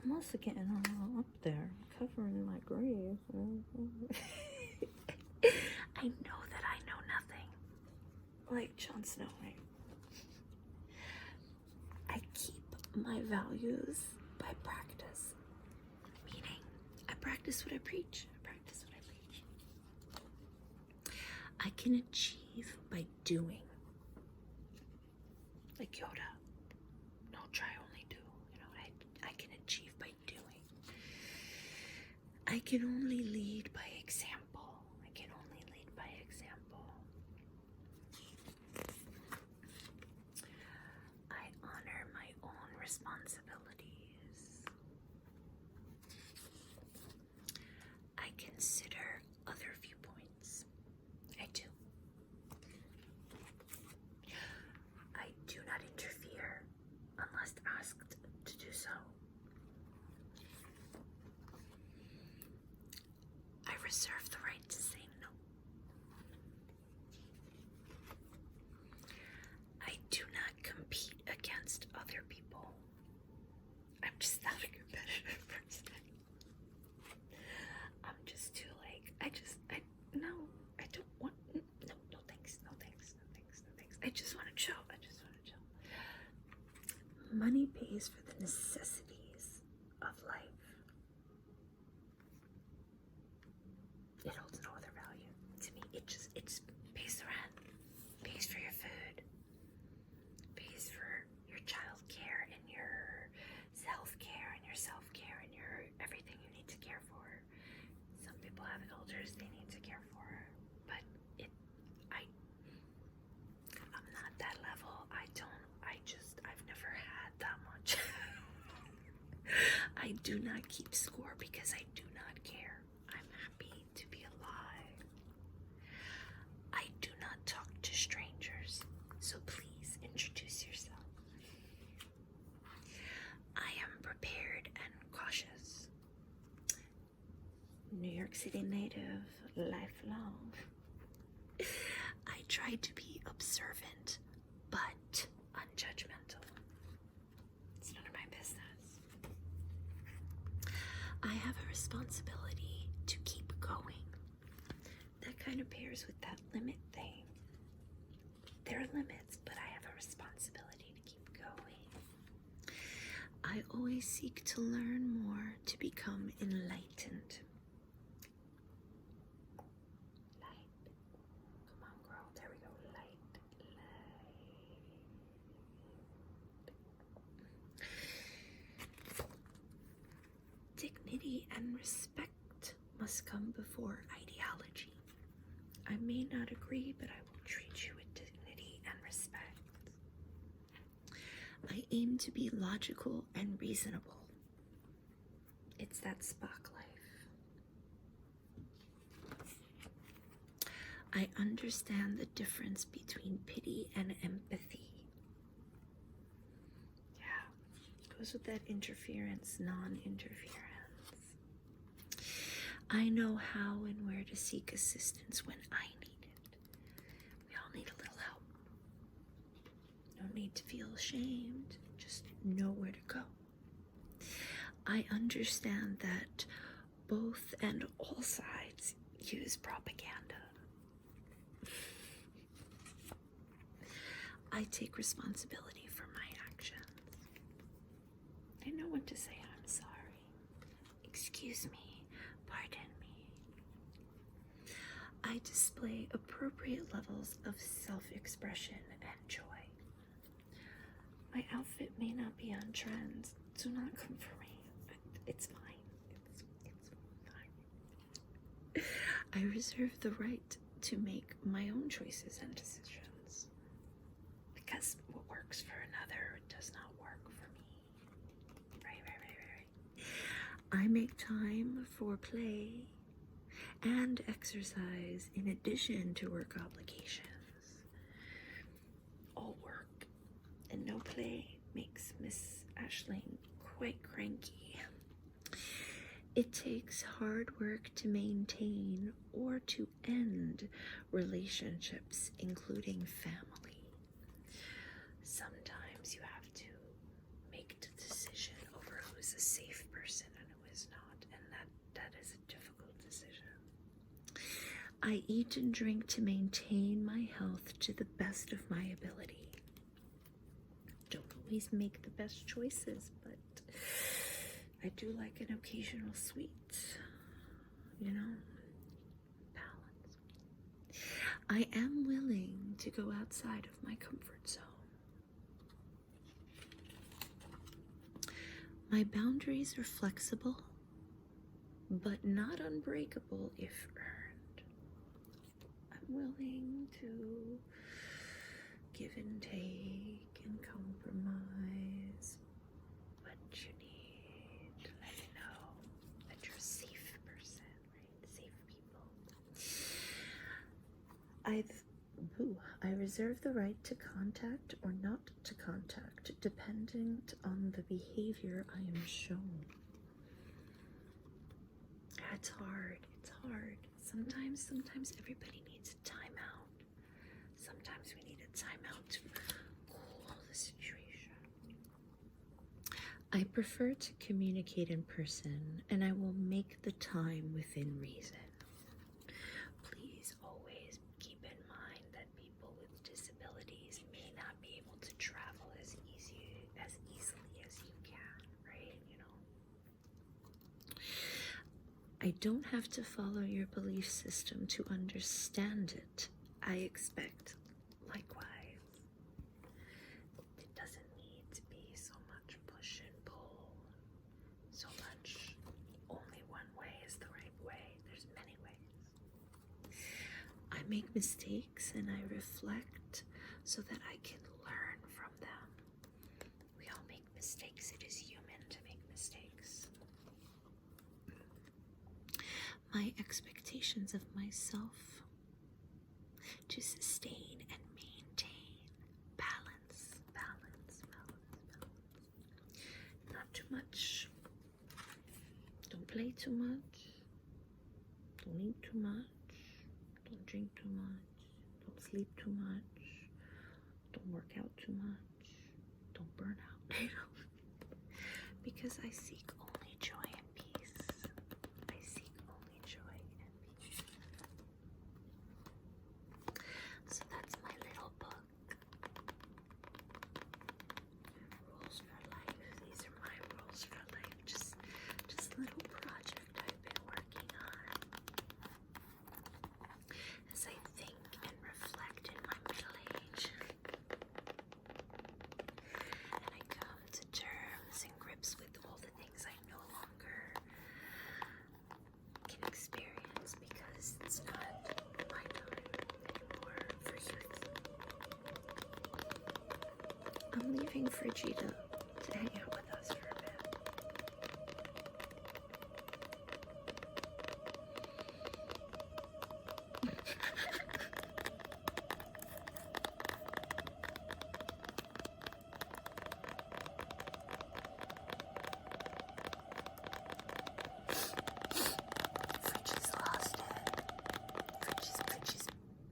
I'm also getting all up there, covering my grave. I know that I know nothing. Like Jon Snow, right? I keep my values by practice. Meaning, I practice what I preach. I practice what I preach. I can achieve by doing. Like Yoda. No, try, only do. You know, I can achieve by doing. I can only lead by example. I can only lead by example. I honor my own responsibilities. I consider other viewpoints. I do. I do not interfere unless asked to do so. I reserve the right to say no. I do not compete against other people. I'm just not a competitive person. I'm just too no, I don't want, no thanks, no thanks, no thanks, no thanks. I just want to chill, Money pays for the necessities of life. It holds no other value to me. It pays the rent, pays for your food, pays for your child care and your self-care and your everything you need to care for. Some people have elders they need to care for, but I'm not that level. I've never had that much. I do not keep score because I do not care. I'm happy to be alive. I do not talk to strangers, so please introduce yourself. I am prepared and cautious. New York City native, lifelong. I try to be observant, but unjudgmental. It's none of my business. I have a responsibility to keep going. That kind of pairs with that limit thing. There are limits, but I have a responsibility to keep going. I always seek to learn more, to become enlightened. Light. Come on, girl. There we go. Light. Dignity and respect must come before ideology. I may not agree, but I will treat you with dignity and respect. I aim to be logical and reasonable. It's that Spock life. I understand the difference between pity and empathy. Yeah, goes with that interference, non-interference. I know how and where to seek assistance when I need it. We all need a little help. No need to feel ashamed, just know where to go. I understand that both and all sides use propaganda. I take responsibility for my actions. I know when to say I'm sorry. Excuse me, pardon me. I display appropriate levels of self-expression and joy. My outfit may not be on trend. Do not come for me. It's fine. It's fine. I reserve the right to make my own choices and decisions. Because what works for another does not work for me. Right. I make time for play and exercise in addition to work obligations. All work and no play makes Miss Aisling quite cranky. It takes hard work to maintain or to end relationships, including family. Sometimes you have to make the decision over who's a safe person. I eat and drink to maintain my health to the best of my ability. Don't always make the best choices, but I do like an occasional sweet, you know, balance. I am willing to go outside of my comfort zone. My boundaries are flexible, but not unbreakable if earned. I'm willing to give and take and compromise, but you need to let me know that you're a safe person, right? Safe people. I reserve the right to contact or not to contact, dependent on the behavior I am shown. It's hard. It's hard. Sometimes everybody needs a timeout. Sometimes we need a timeout to cool the situation. I prefer to communicate in person, and I will make the time within reason. Please always keep in mind that people with disabilities may not be able to travel as easily as you can, right? You know. I don't have to follow your belief system to understand it. I expect likewise. It doesn't need to be so much push and pull, so much only one way is the right way. There's many ways. I make mistakes and I reflect so that I can learn from them. We all make mistakes. It is human to make mistakes. My expectations of myself to sustain and maintain balance. Not too much. Don't play too much. Don't eat too much. Don't drink too much. Don't sleep too much. Don't work out too much. Don't burn out. Because I seek only joy and peace. I seek only joy and peace. So that's my little book. Rules for life. These are my rules for life. Just little project I've been working on as I think and reflect in my middle age. And I come to terms and grips with all the things I no longer can experience because it's not my time anymore for youth. I'm leaving Fidget to hang out with us for a bit. Fridgie's lost it.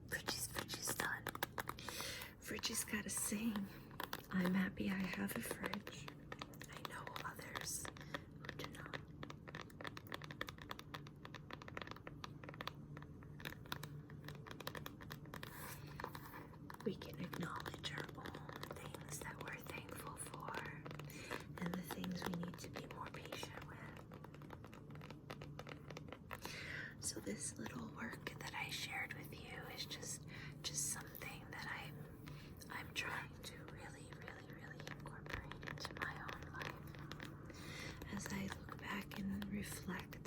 Fridgie's done. Fridgie's gotta sing. I'm happy I have a fridge. I know others who do not. We can acknowledge our own things that we're thankful for and the things we need to be more patient with. So this little work that I shared with you is just something that I'm trying to really incorporate into my own life as I look back and reflect